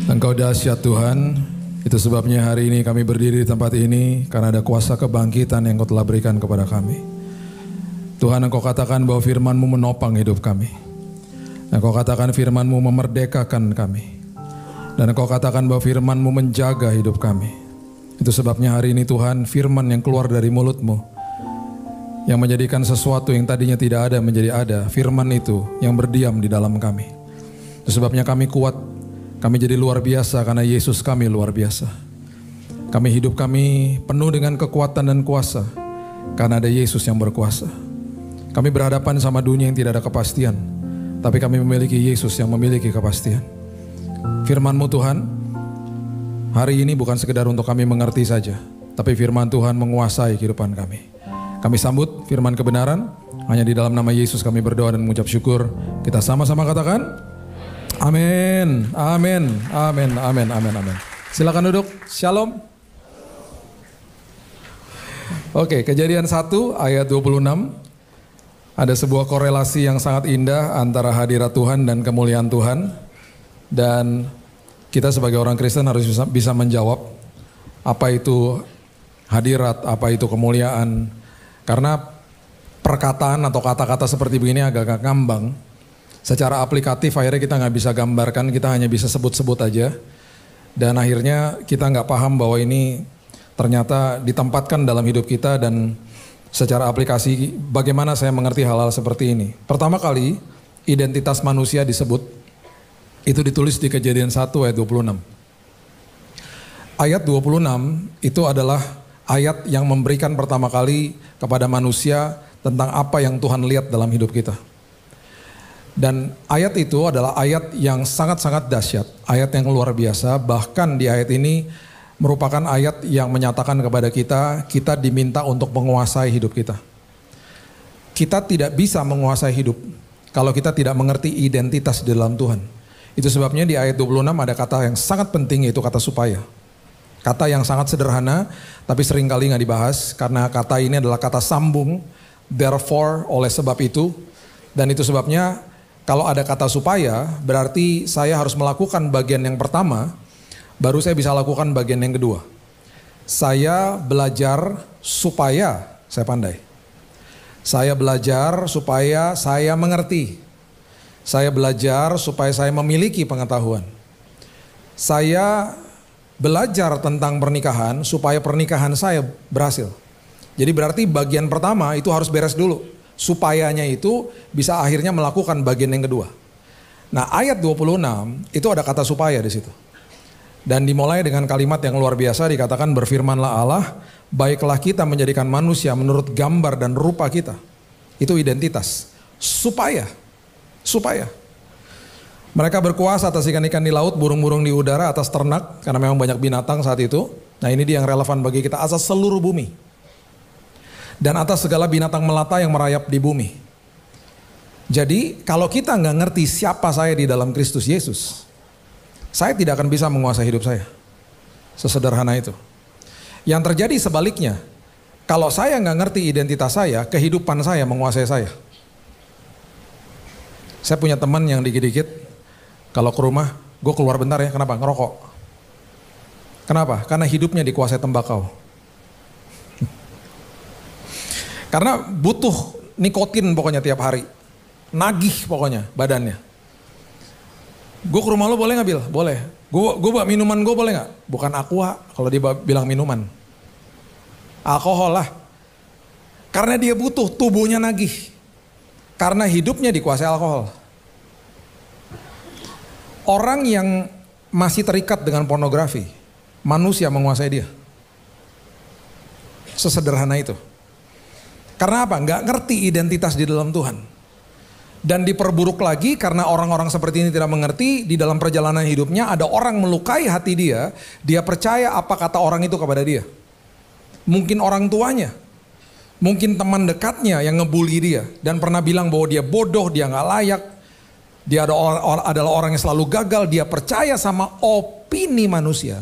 Engkau dahsyat Tuhan, itu sebabnya hari ini kami berdiri di tempat ini karena ada kuasa kebangkitan yang Kau telah berikan kepada kami. Tuhan, Engkau katakan bahwa firman-Mu menopang hidup kami. Engkau katakan firman-Mu memerdekakan kami. Dan Engkau katakan bahwa firman-Mu menjaga hidup kami. Itu sebabnya hari ini Tuhan, firman yang keluar dari mulut-Mu, yang menjadikan sesuatu yang tadinya tidak ada menjadi ada, firman itu yang berdiam di dalam kami. Itu sebabnya kami kuat, kami jadi luar biasa karena Yesus kami luar biasa. Hidup kami penuh dengan kekuatan dan kuasa karena ada Yesus yang berkuasa. Kami berhadapan sama dunia yang tidak ada kepastian, tapi kami memiliki Yesus yang memiliki kepastian. Firman-Mu Tuhan, hari ini bukan sekedar untuk kami mengerti saja, tapi firman Tuhan menguasai kehidupan kami. Kami sambut firman kebenaran, hanya di dalam nama Yesus kami berdoa dan mengucap syukur. Kita sama-sama katakan, amin, amin, amin, amin, amin, amin. Silakan duduk, shalom. Oke, Kejadian 1 ayat 26. Ada sebuah korelasi yang sangat indah antara hadirat Tuhan dan kemuliaan Tuhan. Dan kita sebagai orang Kristen harus bisa menjawab apa itu hadirat, apa itu kemuliaan. Karena perkataan atau kata-kata seperti begini agak ngambang. Secara aplikatif akhirnya kita nggak bisa gambarkan, kita hanya bisa sebut-sebut aja. Dan akhirnya kita nggak paham bahwa ini ternyata ditempatkan dalam hidup kita dan secara aplikasi bagaimana saya mengerti hal-hal seperti ini. Pertama kali identitas manusia disebut, itu ditulis di Kejadian 1 ayat 26. Ayat 26 itu adalah ayat yang memberikan pertama kali kepada manusia tentang apa yang Tuhan lihat dalam hidup kita. Dan ayat itu adalah ayat yang sangat-sangat dahsyat, ayat yang luar biasa. Bahkan di ayat ini merupakan ayat yang menyatakan kepada kita, kita diminta untuk menguasai hidup kita. Kita tidak bisa menguasai hidup kalau kita tidak mengerti identitas di dalam Tuhan. Itu sebabnya di ayat 26 ada kata yang sangat penting, yaitu kata supaya. Kata yang sangat sederhana, tapi seringkali nggak dibahas, karena kata ini adalah kata sambung, therefore, oleh sebab itu. Dan itu sebabnya kalau ada kata supaya, berarti saya harus melakukan bagian yang pertama, baru saya bisa lakukan bagian yang kedua. Saya belajar supaya saya pandai. Saya belajar supaya saya mengerti. Saya belajar supaya saya memiliki pengetahuan. Saya belajar tentang pernikahan supaya pernikahan saya berhasil. Jadi berarti bagian pertama itu harus beres dulu. Supayanya itu bisa akhirnya melakukan bagian yang kedua. Nah, ayat 26 itu ada kata supaya di situ. Dan dimulai dengan kalimat yang luar biasa, dikatakan berfirmanlah Allah, baiklah kita menjadikan manusia menurut gambar dan rupa kita. Itu identitas. Supaya mereka berkuasa atas ikan-ikan di laut, burung-burung di udara, atas ternak, karena memang banyak binatang saat itu. Nah, ini dia yang relevan bagi kita, atas seluruh bumi. Dan atas segala binatang melata yang merayap di bumi. Jadi kalau kita nggak ngerti siapa saya di dalam Kristus Yesus, saya tidak akan bisa menguasai hidup saya. Sesederhana itu. Yang terjadi sebaliknya, kalau saya nggak ngerti identitas saya, kehidupan saya menguasai saya. Saya punya teman yang dikit-dikit, kalau ke rumah, gue keluar bentar ya, kenapa? Ngerokok. Kenapa? Karena hidupnya dikuasai tembakau. Karena butuh nikotin pokoknya tiap hari. Nagih pokoknya badannya. Gue ke rumah lo boleh gak Bil? Boleh. Gue bawa minuman gue boleh gak? Bukan aqua kalau dia bilang minuman. Alkohol lah. Karena dia butuh, tubuhnya nagih. Karena hidupnya dikuasai alkohol. Orang yang masih terikat dengan pornografi, manusia menguasai dia. Sesederhana itu. Karena apa? Nggak ngerti identitas di dalam Tuhan. Dan diperburuk lagi karena orang-orang seperti ini tidak mengerti, di dalam perjalanan hidupnya ada orang melukai hati dia, dia percaya apa kata orang itu kepada dia. Mungkin orang tuanya, mungkin teman dekatnya yang ngebully dia dan pernah bilang bahwa dia bodoh, dia nggak layak, dia adalah orang yang selalu gagal. Dia percaya sama opini manusia,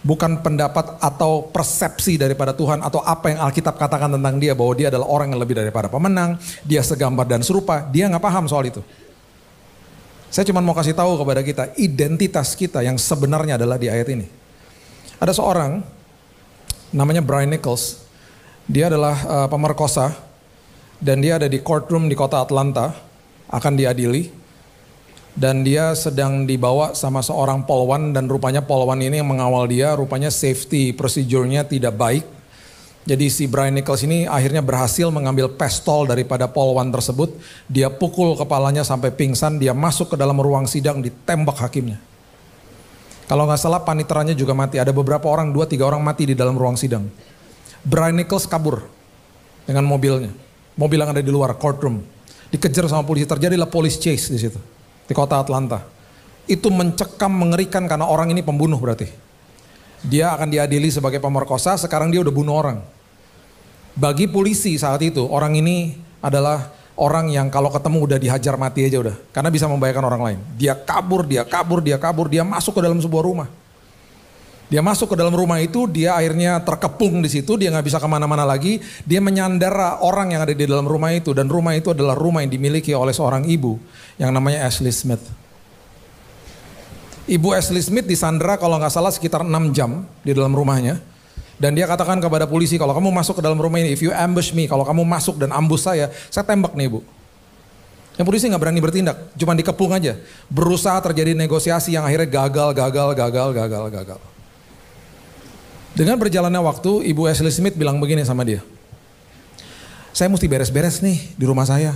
bukan pendapat atau persepsi daripada Tuhan atau apa yang Alkitab katakan tentang dia, bahwa dia adalah orang yang lebih daripada pemenang, dia segambar dan serupa. Dia nggak paham soal itu. Saya cuma mau kasih tahu kepada kita, identitas kita yang sebenarnya adalah di ayat ini. Ada seorang, namanya Brian Nichols. Dia adalah pemerkosa, dan dia ada di courtroom di kota Atlanta, akan diadili. Dan dia sedang dibawa sama seorang polwan, dan rupanya polwan ini yang mengawal dia, rupanya safety procedure-nya tidak baik. Jadi si Brian Nichols ini akhirnya berhasil mengambil pistol daripada polwan tersebut. Dia pukul kepalanya sampai pingsan, dia masuk ke dalam ruang sidang, ditembak hakimnya. Kalau nggak salah paniteranya juga mati, ada beberapa orang, 2-3 orang mati di dalam ruang sidang. Brian Nichols kabur dengan mobilnya, mobil yang ada di luar courtroom. Dikejar sama polisi, terjadilah police chase di situ, di kota Atlanta. Itu mencekam, mengerikan karena orang ini pembunuh berarti. Dia akan diadili sebagai pemerkosa, sekarang dia udah bunuh orang. Bagi polisi saat itu, orang ini adalah orang yang kalau ketemu udah dihajar mati aja udah. Karena bisa membahayakan orang lain. Dia kabur, dia masuk ke dalam sebuah rumah. Dia masuk ke dalam rumah itu, dia akhirnya terkepung di situ, dia nggak bisa kemana-mana lagi. Dia menyandera orang yang ada di dalam rumah itu, dan rumah itu adalah rumah yang dimiliki oleh seorang ibu yang namanya Ashley Smith. Ibu Ashley Smith disandera kalau nggak salah sekitar 6 jam di dalam rumahnya. Dan dia katakan kepada polisi, kalau kamu masuk ke dalam rumah ini, if you ambush me, kalau kamu masuk dan ambush saya tembak nih ibu. Yang polisi nggak berani bertindak, cuma dikepung aja. Berusaha terjadi negosiasi yang akhirnya gagal. Dengan berjalannya waktu, Ibu Ashley Smith bilang begini sama dia. Saya mesti beres-beres nih di rumah saya.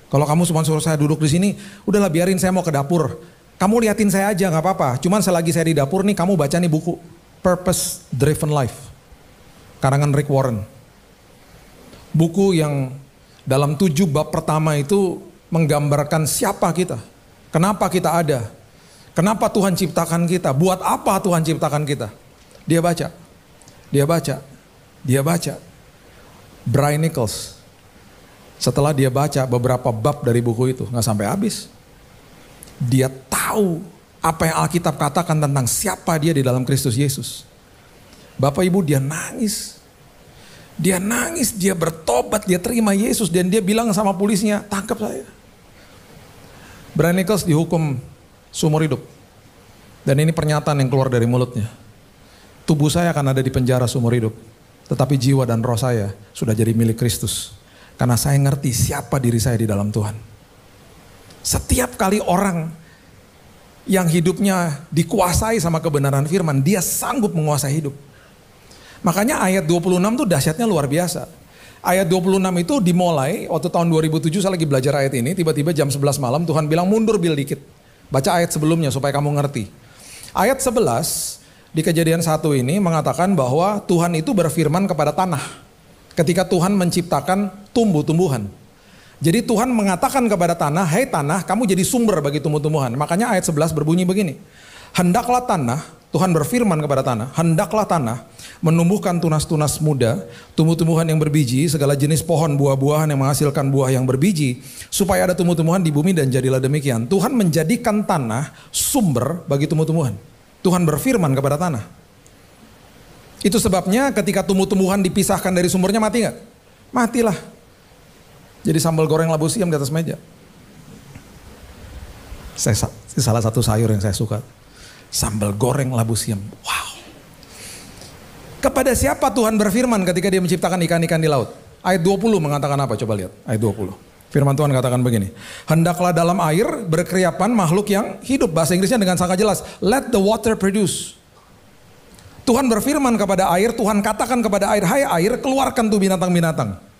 Kalau kamu cuma suruh saya duduk di sini, udahlah biarin saya mau ke dapur. Kamu liatin saya aja nggak apa-apa. Cuman selagi saya di dapur nih, kamu baca nih buku Purpose Driven Life, karangan Rick Warren. Buku yang dalam 7 bab pertama itu menggambarkan siapa kita, kenapa kita ada, kenapa Tuhan ciptakan kita, buat apa Tuhan ciptakan kita. Dia baca. Brian Nichols, setelah dia baca beberapa bab dari buku itu, nggak sampai habis. Dia tahu apa yang Alkitab katakan tentang siapa dia di dalam Kristus Yesus. Bapak Ibu, dia nangis. Dia bertobat, dia terima Yesus, dan dia bilang sama polisinya, tangkap saya. Brian Nichols dihukum seumur hidup. Dan ini pernyataan yang keluar dari mulutnya. Tubuh saya akan ada di penjara seumur hidup, tetapi jiwa dan roh saya sudah jadi milik Kristus. Karena saya ngerti siapa diri saya di dalam Tuhan. Setiap kali orang yang hidupnya dikuasai sama kebenaran firman, dia sanggup menguasai hidup. Makanya ayat 26 tuh dahsyatnya luar biasa. Ayat 26 itu dimulai waktu tahun 2007 saya lagi belajar ayat ini, tiba-tiba jam 11 malam Tuhan bilang mundur Bill dikit. Baca ayat sebelumnya supaya kamu ngerti. Ayat 11 di Kejadian 1 ini mengatakan bahwa Tuhan itu berfirman kepada tanah. Ketika Tuhan menciptakan tumbuh-tumbuhan. Jadi Tuhan mengatakan kepada tanah, hei tanah, kamu jadi sumber bagi tumbuh-tumbuhan. Makanya ayat 11 berbunyi begini. Hendaklah tanah, Tuhan berfirman kepada tanah, hendaklah tanah menumbuhkan tunas-tunas muda, tumbuh-tumbuhan yang berbiji, segala jenis pohon buah-buahan yang menghasilkan buah yang berbiji, supaya ada tumbuh-tumbuhan di bumi, dan jadilah demikian. Tuhan menjadikan tanah sumber bagi tumbuh-tumbuhan. Tuhan berfirman kepada tanah. Itu sebabnya ketika tumbuh-tumbuhan dipisahkan dari sumbernya, mati nggak? Matilah. Jadi sambal goreng labu siam di atas meja. Salah satu sayur yang saya suka. Sambal goreng labu siam. Wow. Kepada siapa Tuhan berfirman ketika dia menciptakan ikan-ikan di laut? Ayat 20 mengatakan apa? Coba lihat. Ayat 20. Firman Tuhan katakan begini. Hendaklah dalam air berkeriapan makhluk yang hidup. Bahasa Inggrisnya dengan sangat jelas. Let the water produce. Tuhan berfirman kepada air. Tuhan katakan kepada air. Hai air, keluarkan tuh binatang-binatang.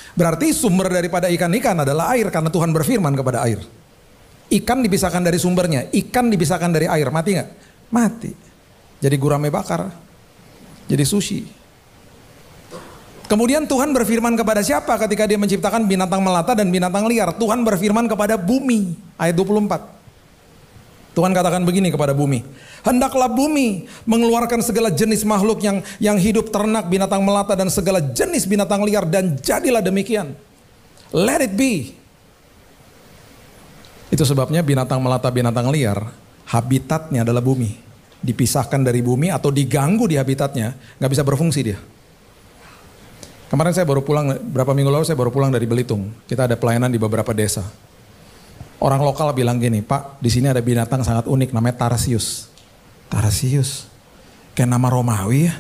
Berarti sumber daripada ikan-ikan adalah air, karena Tuhan berfirman kepada air. Ikan dipisahkan dari sumbernya, ikan dipisahkan dari air, mati nggak? Mati. Jadi gurame bakar, jadi sushi. Kemudian Tuhan berfirman kepada siapa ketika dia menciptakan binatang melata dan binatang liar? Tuhan berfirman kepada bumi, ayat 24. Tuhan katakan begini kepada bumi. Hendaklah bumi mengeluarkan segala jenis makhluk yang hidup, ternak, binatang melata, dan segala jenis binatang liar, dan jadilah demikian. Let it be. Itu sebabnya binatang melata, binatang liar, habitatnya adalah bumi. Dipisahkan dari bumi atau diganggu di habitatnya, nggak bisa berfungsi dia. Kemarin saya baru pulang, berapa minggu lalu saya baru pulang dari Belitung. Kita ada pelayanan di beberapa desa. Orang lokal bilang gini, Pak, di sini ada binatang sangat unik namanya Tarsius. Tarsius, kayak nama Romawi ya,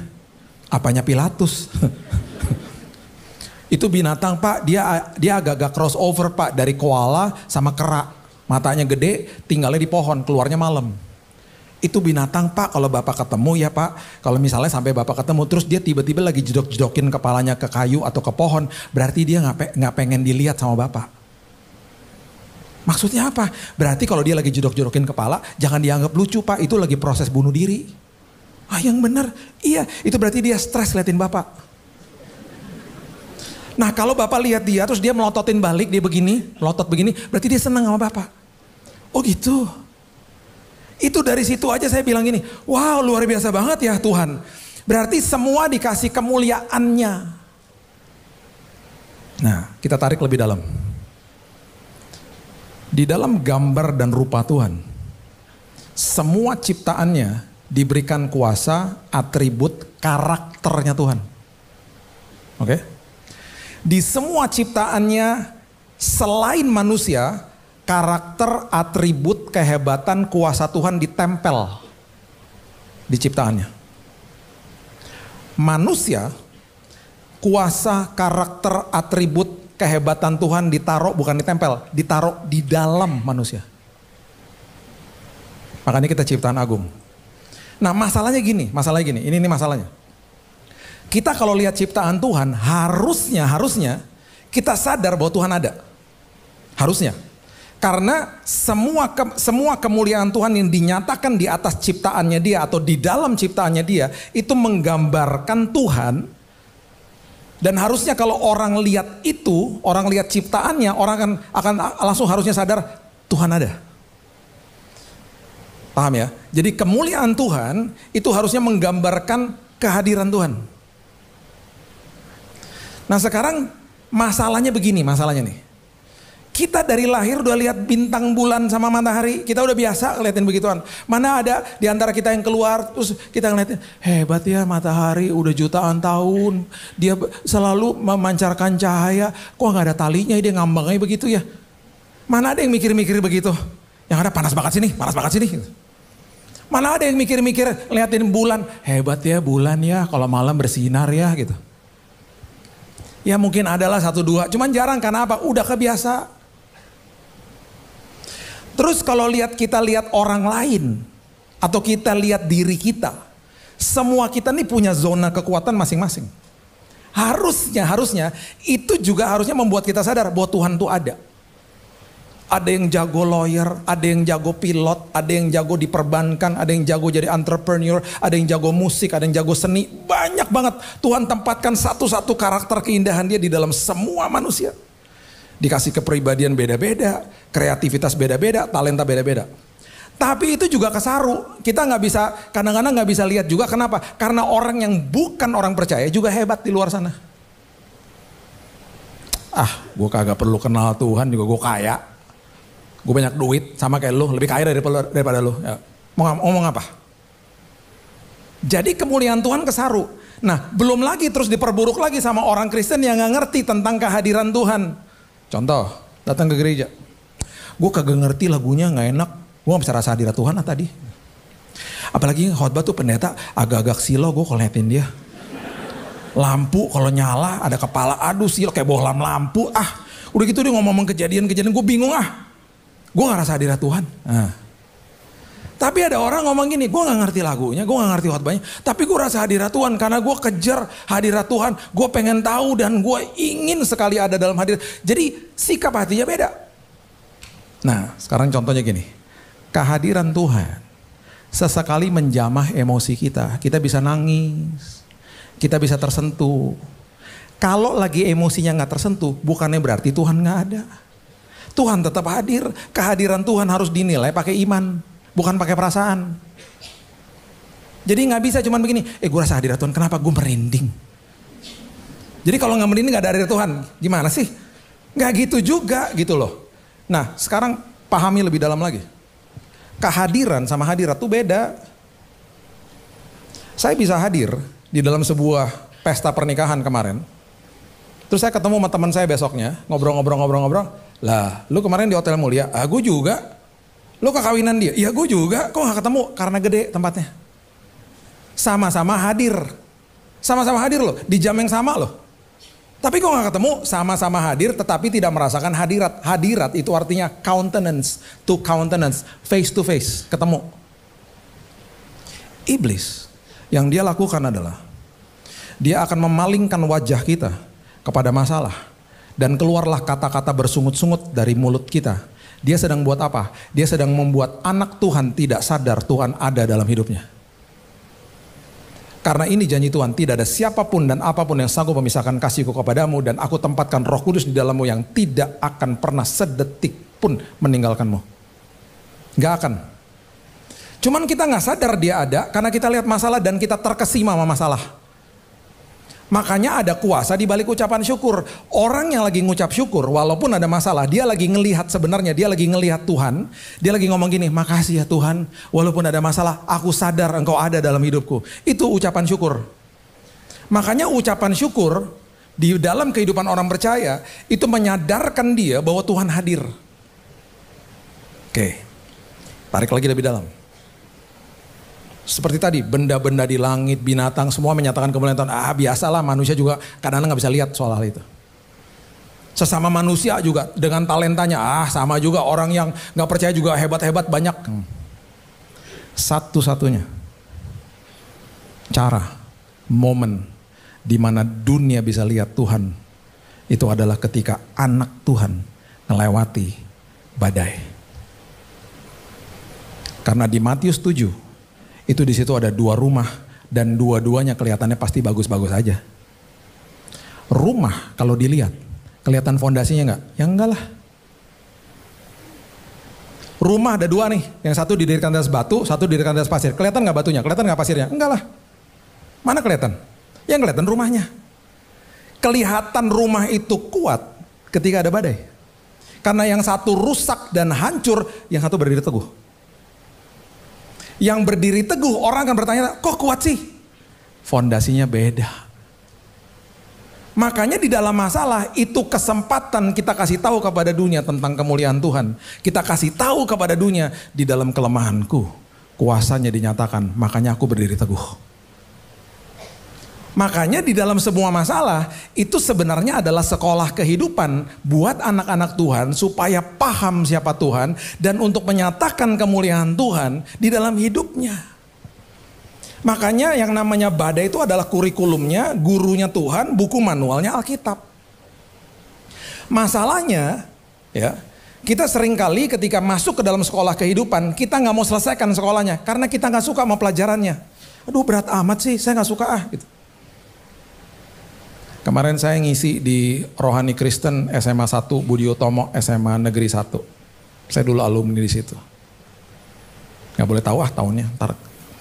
apanya Pilatus. Itu binatang Pak, dia agak-agak crossover Pak, dari koala sama kera. Matanya gede, tinggalnya di pohon, keluarnya malam. Itu binatang Pak, kalau Bapak ketemu ya Pak, kalau misalnya sampai Bapak ketemu terus dia tiba-tiba lagi jedok-jedokin kepalanya ke kayu atau ke pohon, berarti dia nggak pengen dilihat sama Bapak. Maksudnya apa? Berarti kalau dia lagi jedok-jedokin kepala, jangan dianggap lucu Pak, itu lagi proses bunuh diri. Ah yang benar, iya itu berarti dia stres liatin Bapak. Nah kalau Bapak lihat dia terus dia melototin balik, dia begini, melotot begini, berarti dia senang sama Bapak. Oh gitu. Itu dari situ aja saya bilang gini, wow luar biasa banget ya Tuhan. Berarti semua dikasih kemuliaannya. Nah kita tarik lebih dalam. Di dalam gambar dan rupa Tuhan, semua ciptaannya diberikan kuasa, atribut, karakternya Tuhan. Oke? Di semua ciptaannya selain manusia, karakter, atribut, kehebatan, kuasa Tuhan ditempel di ciptaannya. Manusia, kuasa, karakter, atribut, kehebatan Tuhan ditaruh, bukan ditempel, ditaruh di dalam manusia. Makanya kita ciptaan agung. Nah masalahnya gini, ini masalahnya. Kita kalau lihat ciptaan Tuhan, harusnya kita sadar bahwa Tuhan ada. Harusnya. Karena semua kemuliaan Tuhan yang dinyatakan di atas ciptaannya dia atau di dalam ciptaannya dia, itu menggambarkan Tuhan. Dan harusnya kalau orang lihat itu, orang lihat ciptaannya, orang akan langsung harusnya sadar Tuhan ada. Paham ya? Jadi kemuliaan Tuhan itu harusnya menggambarkan kehadiran Tuhan. Nah sekarang masalahnya begini, masalahnya nih. Kita dari lahir udah lihat bintang, bulan sama matahari, kita udah biasa ngeliatin begituan. Mana ada di antara kita yang keluar terus kita ngeliatin, hebat ya matahari udah jutaan tahun, dia selalu memancarkan cahaya, kok nggak ada talinya dia ngambangnya begitu ya. Mana ada yang mikir-mikir begitu, yang ada panas banget sini, panas banget sini. Mana ada yang mikir-mikir ngeliatin bulan, hebat ya bulan ya kalau malam bersinar ya gitu. Ya mungkin adalah satu dua, cuman jarang karena apa? Udah kebiasa. Terus kalau kita lihat orang lain atau kita lihat diri kita, semua kita nih punya zona kekuatan masing-masing. Harusnya itu juga harusnya membuat kita sadar bahwa Tuhan tuh ada. Ada yang jago lawyer, ada yang jago pilot, ada yang jago di perbankan, ada yang jago jadi entrepreneur, ada yang jago musik, ada yang jago seni. Banyak banget Tuhan tempatkan satu-satu karakter keindahan dia di dalam semua manusia. Dikasih kepribadian beda-beda, kreativitas beda-beda, talenta beda-beda. Tapi itu juga kesaru. Kita nggak bisa, kadang-kadang nggak bisa lihat juga. Kenapa? Karena orang yang bukan orang percaya juga hebat di luar sana. Ah, gue kagak perlu kenal Tuhan juga gue kaya. Gue banyak duit sama kayak lu, lebih kaya daripada lu. Ya. Mau ngomong apa? Jadi kemuliaan Tuhan kesaru. Nah, belum lagi terus diperburuk lagi sama orang Kristen yang nggak ngerti tentang kehadiran Tuhan. Contoh, datang ke gereja. Gue kagak ngerti lagunya gak enak. Gue gak bisa rasa hadirat Tuhan tadi. Apalagi khotbah tuh pendeta agak-agak silo gue kalau liatin dia. Lampu kalau nyala ada kepala, aduh silo kayak bohlam lampu. Ah udah gitu dia ngomong kejadian-kejadian gue bingung Gue gak rasa hadirat Tuhan. Nah. Tapi ada orang ngomong gini, gue gak ngerti lagunya, gue gak ngerti khotbahnya, tapi gue rasa hadirat Tuhan karena gue kejar hadirat Tuhan, gue pengen tahu dan gue ingin sekali ada dalam hadirat. Jadi sikap hatinya beda. Nah sekarang contohnya gini, kehadiran Tuhan sesekali menjamah emosi kita bisa nangis, kita bisa tersentuh. Kalau lagi emosinya gak tersentuh, bukannya berarti Tuhan gak ada. Tuhan tetap hadir, kehadiran Tuhan harus dinilai pakai iman. Bukan pakai perasaan. Jadi gak bisa cuman begini, gue rasa hadirat Tuhan, kenapa gue merinding? Jadi kalau gak merinding gak ada hadirat Tuhan, gimana sih? Gak gitu juga gitu loh. Nah sekarang pahami lebih dalam lagi. Kehadiran sama hadirat tuh beda. Saya bisa hadir di dalam sebuah pesta pernikahan kemarin. Terus saya ketemu sama teman saya besoknya, ngobrol-ngobrol. Lah, lu kemarin di Hotel Mulia, gue juga. Lu kekawinan dia, iya gue juga. Kok gak ketemu? Karena gede tempatnya. Sama-sama hadir. Sama-sama hadir loh, di jam yang sama loh. Tapi kok gak ketemu? Sama-sama hadir tetapi tidak merasakan hadirat. Hadirat itu artinya countenance to countenance, face to face, ketemu. Iblis, yang dia lakukan adalah dia akan memalingkan wajah kita kepada masalah. Dan keluarlah kata-kata bersungut-sungut dari mulut kita. Dia sedang buat apa? Dia sedang membuat anak Tuhan tidak sadar Tuhan ada dalam hidupnya. Karena ini janji Tuhan, tidak ada siapapun dan apapun yang sanggup memisahkan kasihku kepadamu, dan aku tempatkan Roh Kudus di dalammu yang tidak akan pernah sedetik pun meninggalkanmu. Gak akan. Cuman kita gak sadar dia ada karena kita lihat masalah dan kita terkesima sama masalah. Makanya ada kuasa di balik ucapan syukur. Orang yang lagi ngucap syukur walaupun ada masalah, dia lagi ngelihat sebenarnya, dia lagi ngelihat Tuhan. Dia lagi ngomong gini, makasih ya Tuhan, walaupun ada masalah, aku sadar engkau ada dalam hidupku. Itu ucapan syukur. Makanya ucapan syukur di dalam kehidupan orang percaya, itu menyadarkan dia bahwa Tuhan hadir. Oke, tarik lagi lebih dalam. Seperti tadi, benda-benda di langit, binatang, semua menyatakan kemuliaan Tuhan. Biasalah, manusia juga kadang-kadang gak bisa lihat soal hal itu. Sesama manusia juga dengan talentanya, sama juga orang yang gak percaya juga hebat-hebat banyak. Satu-satunya cara, momen di mana dunia bisa lihat Tuhan, itu adalah ketika anak Tuhan melewati badai. Karena di Matius 7, itu di situ ada 2 rumah dan dua-duanya kelihatannya pasti bagus-bagus aja. Rumah kalau dilihat kelihatan fondasinya enggak? Ya enggak lah. Rumah ada 2 nih, yang satu didirikan atas batu, satu didirikan atas pasir. Kelihatan enggak batunya? Kelihatan enggak pasirnya? Enggak lah. Mana kelihatan? Yang kelihatan rumahnya. Kelihatan rumah itu kuat ketika ada badai. Karena yang satu rusak dan hancur, yang satu berdiri teguh. Yang berdiri teguh, orang akan bertanya, kok kuat sih? Fondasinya beda. Makanya di dalam masalah itu kesempatan kita kasih tahu kepada dunia tentang kemuliaan Tuhan. Kita kasih tahu kepada dunia, di dalam kelemahanku kuasanya dinyatakan, makanya aku berdiri teguh. Makanya di dalam semua masalah itu sebenarnya adalah sekolah kehidupan buat anak-anak Tuhan supaya paham siapa Tuhan dan untuk menyatakan kemuliaan Tuhan di dalam hidupnya. Makanya yang namanya badai itu adalah kurikulumnya, gurunya Tuhan, buku manualnya Alkitab. Masalahnya ya, kita seringkali ketika masuk ke dalam sekolah kehidupan, kita gak mau selesaikan sekolahnya karena kita gak suka sama pelajarannya. Aduh berat amat sih, saya gak suka gitu. Kemarin saya ngisi di Rohani Kristen SMA 1 Budi Utomo SMA Negeri 1. Saya dulu alumni di situ. Gak boleh tahu tahunnya, ntar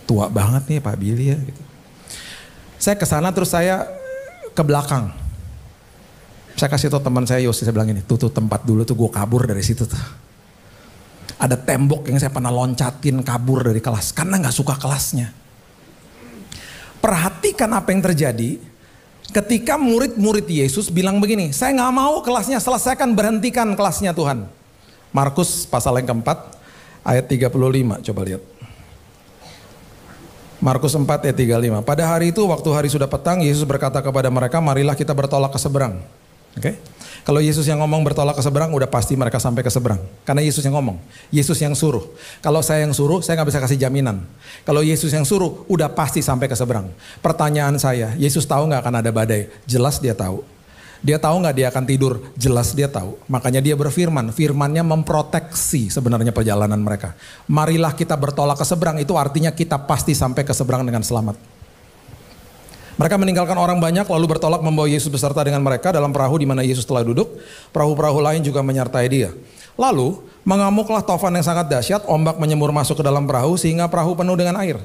tua banget nih Pak Billy ya gitu. Saya kesana terus saya ke belakang. Saya kasih tau teman saya Yosi, saya bilang ini, tuh tempat dulu tuh gue kabur dari situ tuh. Ada tembok yang saya pernah loncatin kabur dari kelas karena gak suka kelasnya. Perhatikan apa yang terjadi. Ketika murid-murid Yesus bilang begini, saya gak mau kelasnya selesaikan, berhentikan kelasnya Tuhan. Markus pasal yang keempat ayat 35, coba lihat. Markus 4 ayat 35. Pada hari itu waktu hari sudah petang, Yesus berkata kepada mereka, marilah kita bertolak ke seberang. Oke? Kalau Yesus yang ngomong bertolak ke seberang, udah pasti mereka sampai ke seberang. Karena Yesus yang ngomong, Yesus yang suruh. Kalau saya yang suruh, saya gak bisa kasih jaminan. Kalau Yesus yang suruh, udah pasti sampai ke seberang. Pertanyaan saya, Yesus tahu gak akan ada badai? Jelas dia tahu. Dia tahu gak dia akan tidur? Jelas dia tahu. Makanya dia berfirman, firmannya memproteksi sebenarnya perjalanan mereka. Marilah kita bertolak ke seberang, itu artinya kita pasti sampai ke seberang dengan selamat. Mereka meninggalkan orang banyak lalu bertolak membawa Yesus beserta dengan mereka dalam perahu di mana Yesus telah duduk. Perahu-perahu lain juga menyertai dia. Lalu mengamuklah taufan yang sangat dahsyat, ombak menyembur masuk ke dalam perahu sehingga perahu penuh dengan air.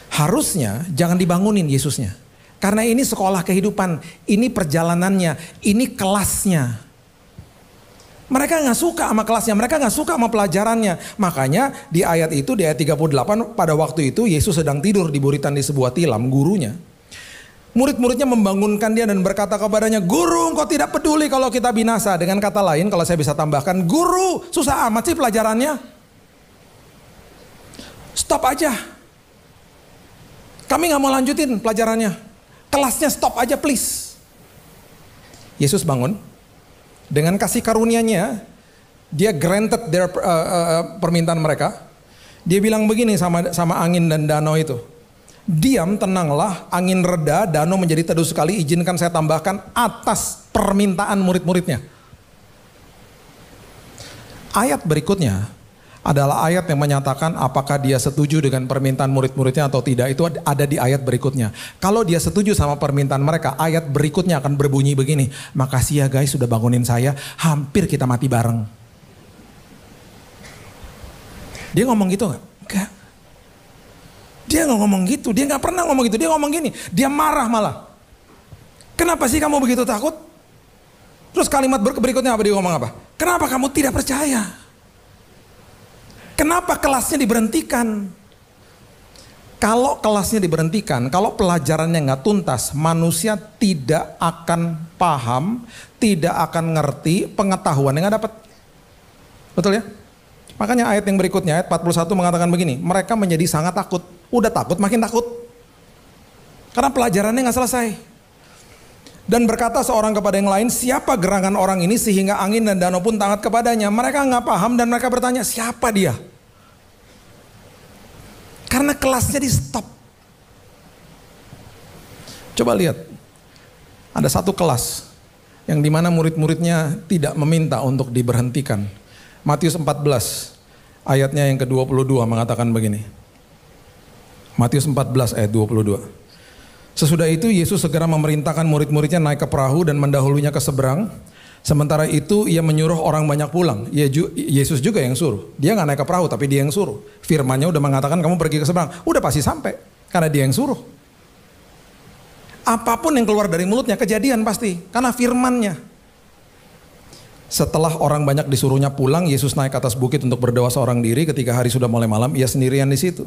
Harusnya jangan dibangunin Yesusnya. Karena ini sekolah kehidupan, ini perjalanannya, ini kelasnya. Mereka gak suka sama kelasnya, mereka gak suka sama pelajarannya. Makanya di ayat itu, di ayat 38, pada waktu itu Yesus sedang tidur di buritan di sebuah tilam, gurunya. Murid-muridnya membangunkan dia dan berkata kepadanya, "Guru, engkau tidak peduli kalau kita binasa." Dengan kata lain, kalau saya bisa tambahkan, "Guru, susah amat sih pelajarannya. Stop aja. Kami gak mau lanjutin pelajarannya. Kelasnya stop aja please." Yesus bangun. Dengan kasih karunia-Nya, dia granted their permintaan mereka. Dia bilang begini sama angin dan danau itu. "Diam, tenanglah, angin reda, danau menjadi teduh sekali, izinkan saya tambahkan," atas permintaan murid-muridnya. Ayat berikutnya adalah ayat yang menyatakan apakah dia setuju dengan permintaan murid-muridnya atau tidak. Itu ada di ayat berikutnya. Kalau dia setuju sama permintaan mereka, ayat berikutnya akan berbunyi begini, "Makasih ya guys sudah bangunin saya, hampir kita mati bareng." Dia ngomong gitu gak? Enggak. Dia gak ngomong gitu, dia gak pernah ngomong gitu. Dia ngomong gini, dia marah malah. "Kenapa sih kamu begitu takut?" Terus kalimat berikutnya apa dia ngomong apa? "Kenapa kamu tidak percaya? Kenapa kelasnya diberhentikan?" Kalau kelasnya diberhentikan, kalau pelajarannya nggak tuntas, manusia tidak akan paham, tidak akan ngerti, pengetahuan yang nggak dapat. Betul ya? Makanya ayat yang berikutnya, ayat 41 mengatakan begini, mereka menjadi sangat takut. Udah takut, makin takut. Karena pelajarannya nggak selesai. Dan berkata seorang kepada yang lain, "Siapa gerangan orang ini sehingga angin dan danau pun taat kepadanya?" Mereka nggak paham dan mereka bertanya, siapa dia? Karena kelasnya di stop. Coba lihat, ada satu kelas yang dimana murid-muridnya tidak meminta untuk diberhentikan. Matius 14 ayatnya yang ke-22 mengatakan begini. Matius 14 ayat 22. Sesudah itu Yesus segera memerintahkan murid-muridnya naik ke perahu dan mendahulunya ke seberang. Sementara itu ia menyuruh orang banyak pulang. Yesus juga yang suruh. Dia gak naik ke perahu tapi dia yang suruh. Firman-Nya udah mengatakan kamu pergi ke seberang. Udah pasti sampai karena dia yang suruh. Apapun yang keluar dari mulutnya kejadian pasti karena firman-Nya. Setelah orang banyak disuruhnya pulang, Yesus naik ke atas bukit untuk berdoa seorang diri. Ketika hari sudah mulai malam, ia sendirian di situ.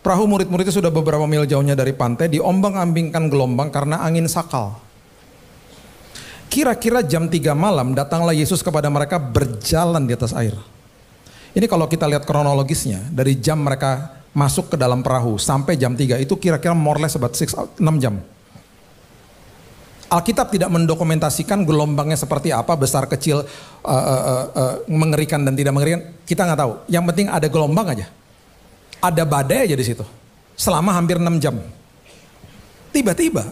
Perahu murid-muridnya sudah beberapa mil jauhnya dari pantai, diombang-ambingkan gelombang karena angin sakal. Kira-kira jam 3 malam datanglah Yesus kepada mereka berjalan di atas air. Ini kalau kita lihat kronologisnya, dari jam mereka masuk ke dalam perahu sampai jam 3 itu kira-kira more or less about 6 jam. Alkitab tidak mendokumentasikan gelombangnya seperti apa, besar kecil, mengerikan dan tidak mengerikan. Kita nggak tahu. Yang penting ada gelombang aja. Ada badai aja di situ. Selama hampir 6 jam. Tiba-tiba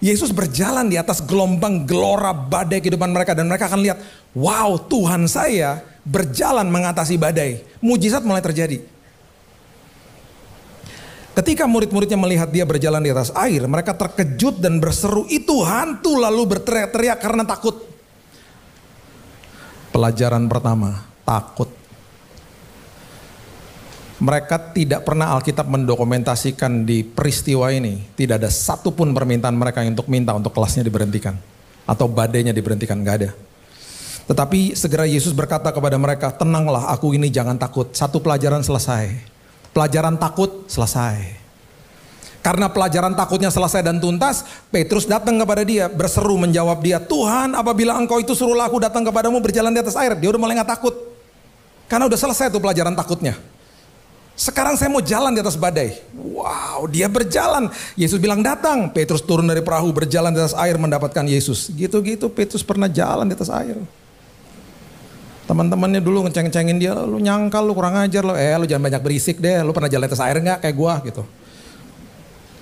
Yesus berjalan di atas gelombang gelora badai kehidupan mereka. Dan mereka akan lihat, wow, Tuhan saya berjalan mengatasi badai. Mujizat mulai terjadi. Ketika murid-muridnya melihat dia berjalan di atas air, mereka terkejut dan berseru, "Itu hantu!" lalu berteriak-teriak karena takut. Pelajaran pertama, takut. Mereka tidak pernah Alkitab mendokumentasikan di peristiwa ini. Tidak ada satupun permintaan mereka untuk minta untuk kelasnya diberhentikan. Atau badainya diberhentikan, gak ada. Tetapi segera Yesus berkata kepada mereka, "Tenanglah, aku ini jangan takut." Satu pelajaran selesai. Pelajaran takut selesai. Karena pelajaran takutnya selesai dan tuntas, Petrus datang kepada dia, berseru menjawab dia, "Tuhan, apabila engkau itu suruhlah aku datang kepadamu berjalan di atas air." Dia udah mulai gak takut. Karena udah selesai tuh pelajaran takutnya. Sekarang saya mau jalan di atas badai. Wow, dia berjalan. Yesus bilang datang. Petrus turun dari perahu berjalan di atas air mendapatkan Yesus. Gitu-gitu Petrus pernah jalan di atas air. Teman-temannya dulu ngeceng-cengin dia, "Lu nyangkal, lu kurang ajar lo. Lu jangan banyak berisik deh. Lu pernah jalan di atas air nggak kayak gua?" Gitu.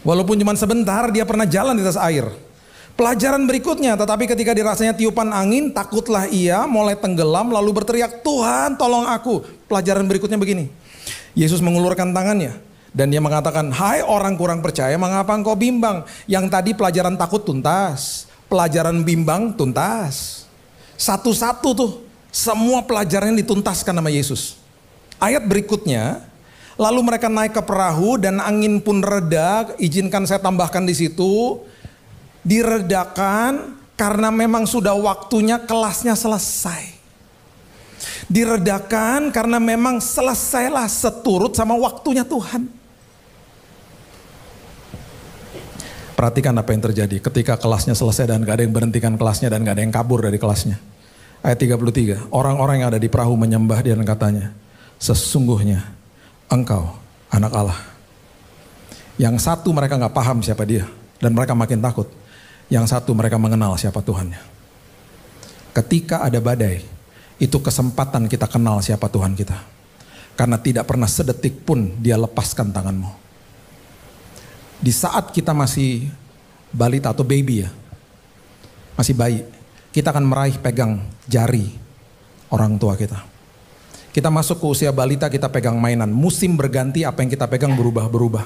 Walaupun cuma sebentar dia pernah jalan di atas air. Pelajaran berikutnya, tetapi ketika dirasanya tiupan angin, takutlah ia, mulai tenggelam lalu berteriak, "Tuhan, tolong aku." Pelajaran berikutnya begini. Yesus mengulurkan tangannya dan dia mengatakan, "Hai orang kurang percaya, mengapa engkau bimbang?" Yang tadi pelajaran takut tuntas, pelajaran bimbang tuntas. Satu-satu tuh, semua pelajaran yang dituntaskan sama Yesus. Ayat berikutnya, lalu mereka naik ke perahu dan angin pun reda. Izinkan saya tambahkan di situ, diredakan karena memang sudah waktunya kelasnya selesai. Diredakan karena memang selesailah seturut sama waktunya Tuhan. Perhatikan apa yang terjadi ketika kelasnya selesai dan gak ada yang berhentikan kelasnya dan gak ada yang kabur dari kelasnya. Ayat 33, orang-orang yang ada di perahu menyembah dia dan katanya, sesungguhnya engkau anak Allah. Yang satu mereka gak paham siapa dia dan mereka makin takut. Yang satu mereka mengenal siapa Tuhannya. Ketika ada badai, itu kesempatan kita kenal siapa Tuhan kita. Karena tidak pernah sedetik pun dia lepaskan tanganmu. Di saat kita masih balita atau baby ya, masih bayi, kita akan meraih pegang jari orang tua kita. Kita masuk ke usia balita, kita pegang mainan. Musim berganti, apa yang kita pegang berubah-berubah.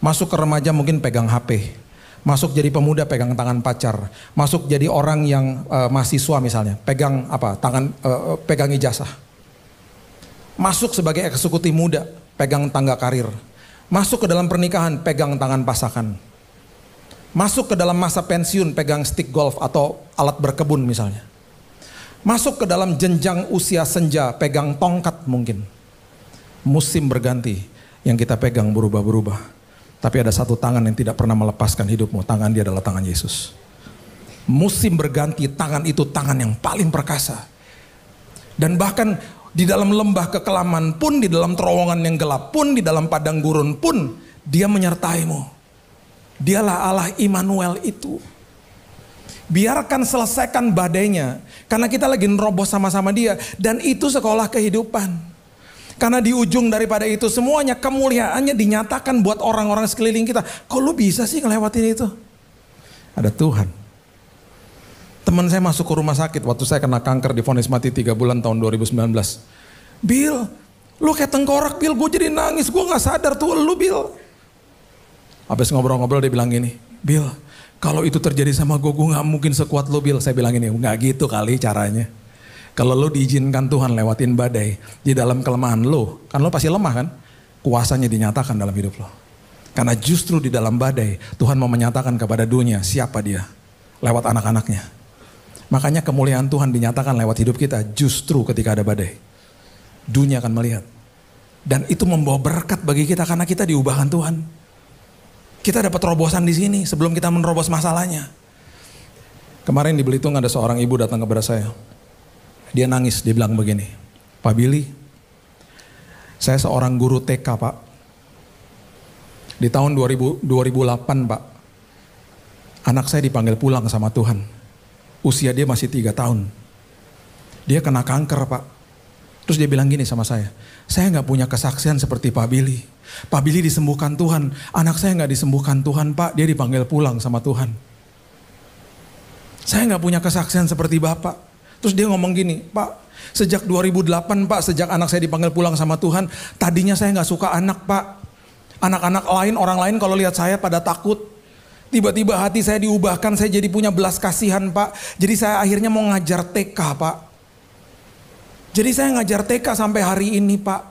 Masuk ke remaja mungkin pegang HP. Masuk jadi pemuda pegang tangan pacar. Masuk jadi orang yang mahasiswa misalnya, pegang apa? Pegang ijazah. Masuk sebagai eksekutif muda, pegang tangga karir. Masuk ke dalam pernikahan, pegang tangan pasangan. Masuk ke dalam masa pensiun, pegang stick golf atau alat berkebun misalnya. Masuk ke dalam jenjang usia senja, pegang tongkat mungkin. Musim berganti, yang kita pegang berubah-berubah. Tapi ada satu tangan yang tidak pernah melepaskan hidupmu, tangan dia adalah tangan Yesus. Musim berganti, tangan itu tangan yang paling perkasa. Dan bahkan di dalam lembah kekelaman pun, di dalam terowongan yang gelap pun, di dalam padang gurun pun, dia menyertaimu. Dialah Allah Immanuel itu. Biarkan selesaikan badainya, karena kita lagi nerobos sama-sama dia. Dan itu sekolah kehidupan. Karena di ujung daripada itu semuanya, kemuliaannya dinyatakan buat orang-orang sekeliling kita. Kok lu bisa sih ngelewatin itu? Ada Tuhan. Teman saya masuk ke rumah sakit waktu saya kena kanker, divonis mati 3 bulan tahun 2019. Bill, lu kayak tengkorak Bill, gue jadi nangis, gue gak sadar tuh lu Bill. Habis ngobrol-ngobrol dia bilang gini, Bill, kalau itu terjadi sama gue gak mungkin sekuat lu Bill. Saya bilang gini, gak gitu kali caranya. Kalau lu diizinkan Tuhan lewatin badai, di dalam kelemahan lu, kan lu pasti lemah kan, kuasanya dinyatakan dalam hidup lu. Karena justru di dalam badai, Tuhan mau menyatakan kepada dunia siapa dia, lewat anak-anaknya. Makanya kemuliaan Tuhan dinyatakan lewat hidup kita justru ketika ada badai. Dunia akan melihat. Dan itu membawa berkat bagi kita karena kita diubahkan Tuhan. Kita dapat terobosan di sini sebelum kita menerobos masalahnya. Kemarin di Belitung ada seorang ibu datang kepada saya. Dia nangis, dia bilang begini, Pak Billy, saya seorang guru TK Pak. Di tahun 2008 Pak, anak saya dipanggil pulang sama Tuhan. Usia dia masih 3 tahun. Dia kena kanker Pak. Terus dia bilang gini sama saya gak punya kesaksian seperti Pak Billy. Pak Billy disembuhkan Tuhan. Anak saya gak disembuhkan Tuhan Pak. Dia dipanggil pulang sama Tuhan. Saya gak punya kesaksian seperti Bapak. Terus dia ngomong gini, Pak, sejak 2008 Pak, sejak anak saya dipanggil pulang sama Tuhan, tadinya saya gak suka anak Pak. Anak-anak lain, orang lain kalau lihat saya pada takut. Tiba-tiba hati saya diubahkan, saya jadi punya belas kasihan Pak. Jadi saya akhirnya mau ngajar TK Pak. Jadi saya ngajar TK sampai hari ini Pak.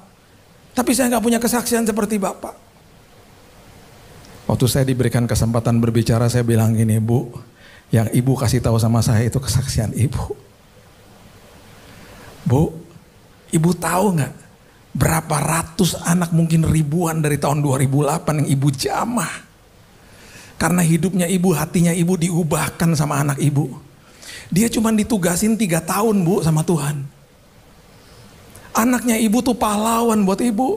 Tapi saya gak punya kesaksian seperti Bapak. Waktu saya diberikan kesempatan berbicara, saya bilang gini, Bu, yang Ibu kasih tahu sama saya itu kesaksian Ibu. Bu, Ibu tahu gak berapa ratus anak, mungkin ribuan dari tahun 2008 yang Ibu jamah. Karena hidupnya Ibu, hatinya Ibu diubahkan sama anak Ibu. Dia cuma ditugasin 3 tahun Bu sama Tuhan. Anaknya Ibu tuh pahlawan buat Ibu.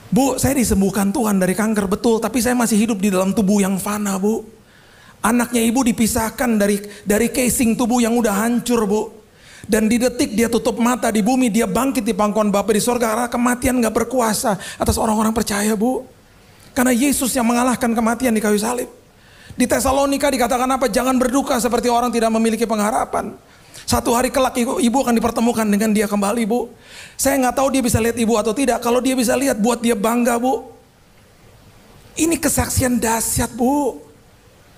Bu, saya disembuhkan Tuhan dari kanker betul, tapi saya masih hidup di dalam tubuh yang fana Bu. Anaknya Ibu dipisahkan dari casing tubuh yang udah hancur Bu. Dan di detik dia tutup mata di bumi, dia bangkit di pangkuan Bapa di sorga. Karena kematian gak berkuasa atas orang-orang percaya Bu. Karena Yesus yang mengalahkan kematian di kayu salib. Di Tesalonika dikatakan apa? Jangan berduka seperti orang tidak memiliki pengharapan. Satu hari kelak ibu akan dipertemukan dengan dia kembali Bu. Saya gak tahu dia bisa lihat ibu atau tidak. Kalau dia bisa lihat, buat dia bangga Bu. Ini kesaksian dahsyat Bu.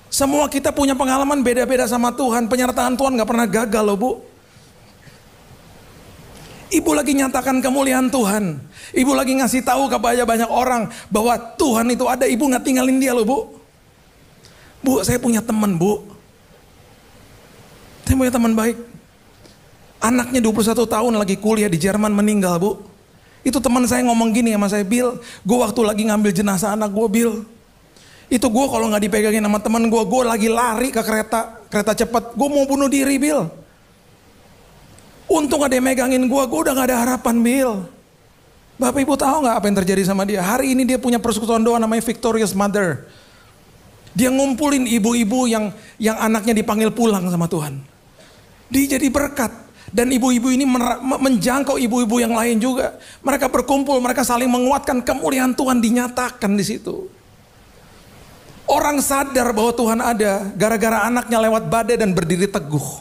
Semua kita punya pengalaman beda-beda sama Tuhan. Penyertaan Tuhan gak pernah gagal loh Bu. Ibu lagi nyatakan kemuliaan Tuhan. Ibu lagi ngasih tahu kepada banyak orang bahwa Tuhan itu ada. Ibu gak tinggalin dia loh Bu. Bu, saya punya teman Bu. Saya punya teman baik. Anaknya 21 tahun lagi kuliah di Jerman meninggal Bu. Itu teman saya ngomong gini sama saya, Bill, gue waktu lagi ngambil jenazah anak gue Bill. Itu gue kalau nggak dipegangin sama teman gue lagi lari ke kereta cepat, gue mau bunuh diri, Bill. Untung ada yang megangin gue udah gak ada harapan, Bill. Bapak Ibu tahu gak apa yang terjadi sama dia? Hari ini dia punya persekutuan doa namanya Victorious Mother. Dia ngumpulin ibu-ibu yang anaknya dipanggil pulang sama Tuhan. Dia jadi berkat. Dan ibu-ibu ini menjangkau ibu-ibu yang lain juga. Mereka berkumpul, mereka saling menguatkan, kemuliaan Tuhan dinyatakan di situ. Orang sadar bahwa Tuhan ada gara-gara anaknya lewat badai dan berdiri teguh.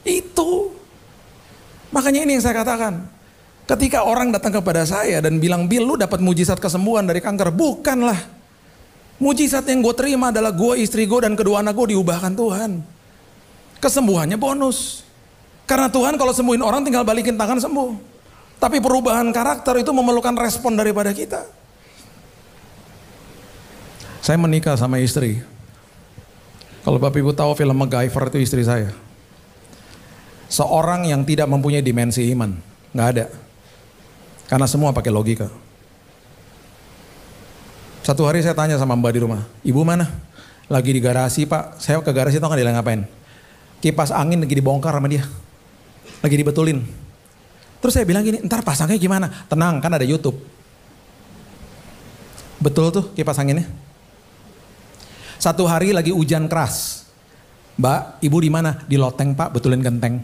Itu. Makanya ini yang saya katakan. Ketika orang datang kepada saya dan bilang, Bill, lu dapat mujizat kesembuhan dari kanker. Bukanlah. Mujizat yang gue terima adalah gue, istri gue, dan kedua anak gue diubahkan Tuhan. Kesembuhannya bonus. Karena Tuhan kalau sembuhin orang tinggal balikin tangan sembuh. Tapi perubahan karakter itu memerlukan respon daripada kita. Saya menikah sama istri. Kalau Bapak Ibu tahu film MacGyver itu istri saya. Seorang yang tidak mempunyai dimensi iman, nggak ada. Karena semua pakai logika. Satu hari saya tanya sama mbak di rumah, ibu mana? Lagi di garasi pak, saya ke garasi tau nggak dia ngapain? Kipas angin lagi dibongkar sama dia, lagi dibetulin. Terus saya bilang gini, ntar pasangnya gimana? Tenang, kan ada YouTube. Betul tuh kipas anginnya. Satu hari lagi hujan keras, Mbak, ibu di mana? Di loteng pak, betulin genteng.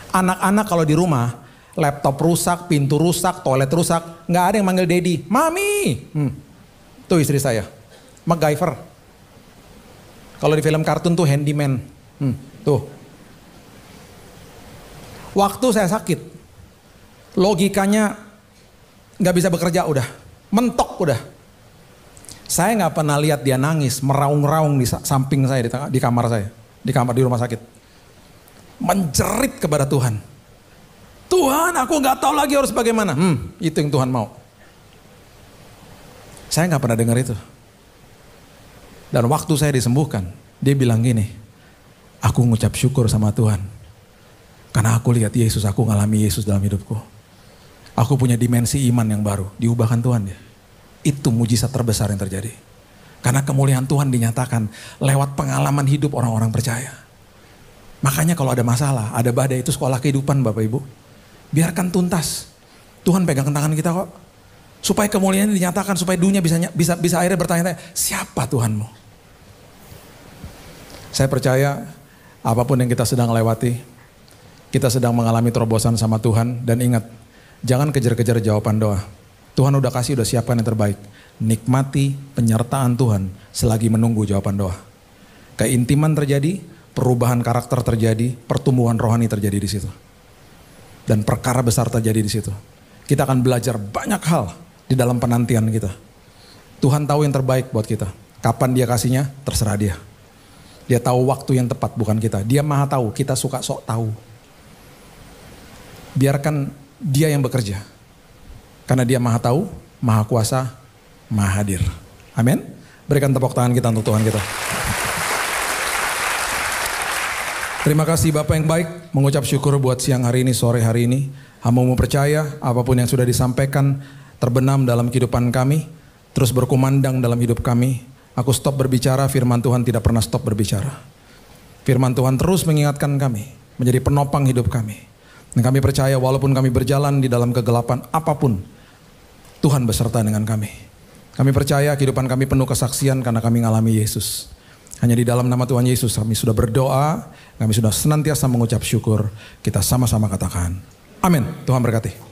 Anak-anak kalau di rumah, laptop rusak, pintu rusak, toilet rusak, nggak ada yang manggil daddy, mami. Tuh istri saya, MacGyver. Kalau di film kartun tuh handyman. Tuh. Waktu saya sakit, logikanya nggak bisa bekerja udah, mentok udah. Saya nggak pernah lihat dia nangis, meraung-raung di samping saya di kamar saya, di rumah sakit. Menjerit kepada Tuhan. Tuhan, aku nggak tahu lagi harus bagaimana. Itu yang Tuhan mau. Saya nggak pernah dengar itu. Dan waktu saya disembuhkan, dia bilang gini, aku ngucap syukur sama Tuhan. Karena aku lihat Yesus, aku ngalami Yesus dalam hidupku. Aku punya dimensi iman yang baru, diubahkan Tuhan dia. Itu mujizat terbesar yang terjadi. Karena kemuliaan Tuhan dinyatakan lewat pengalaman hidup orang-orang percaya. Makanya kalau ada masalah, ada badai, itu sekolah kehidupan Bapak Ibu. Biarkan tuntas. Tuhan pegang tangan kita kok. Supaya kemuliaan dinyatakan, supaya dunia bisa akhirnya bertanya-tanya, siapa Tuhanmu? Saya percaya apapun yang kita sedang lewati, kita sedang mengalami terobosan sama Tuhan. Dan ingat, jangan kejar-kejar jawaban doa. Tuhan udah siapkan yang terbaik. Nikmati penyertaan Tuhan selagi menunggu jawaban doa. Keintiman terjadi, perubahan karakter terjadi, pertumbuhan rohani terjadi di situ. Dan perkara besar terjadi di situ. Kita akan belajar banyak hal di dalam penantian kita. Tuhan tahu yang terbaik buat kita. Kapan dia kasihnya, terserah dia. Dia tahu waktu yang tepat, bukan kita. Dia maha tahu, kita suka sok tahu. Biarkan dia yang bekerja. Karena dia maha tahu, maha kuasa, maha hadir. Amin. Berikan tepuk tangan kita untuk Tuhan kita. Terima kasih Bapak yang baik, mengucap syukur buat siang hari ini, sore hari ini. Hamba-Mu percaya apapun yang sudah disampaikan terbenam dalam kehidupan kami, terus berkumandang dalam hidup kami. Aku stop berbicara, firman Tuhan tidak pernah stop berbicara. Firman Tuhan terus mengingatkan kami, menjadi penopang hidup kami. Dan kami percaya walaupun kami berjalan di dalam kegelapan apapun, Tuhan beserta dengan kami. Kami percaya kehidupan kami penuh kesaksian karena kami mengalami Yesus. Hanya di dalam nama Tuhan Yesus kami sudah berdoa, kami sudah senantiasa mengucap syukur. Kita sama-sama katakan, amin. Tuhan berkati.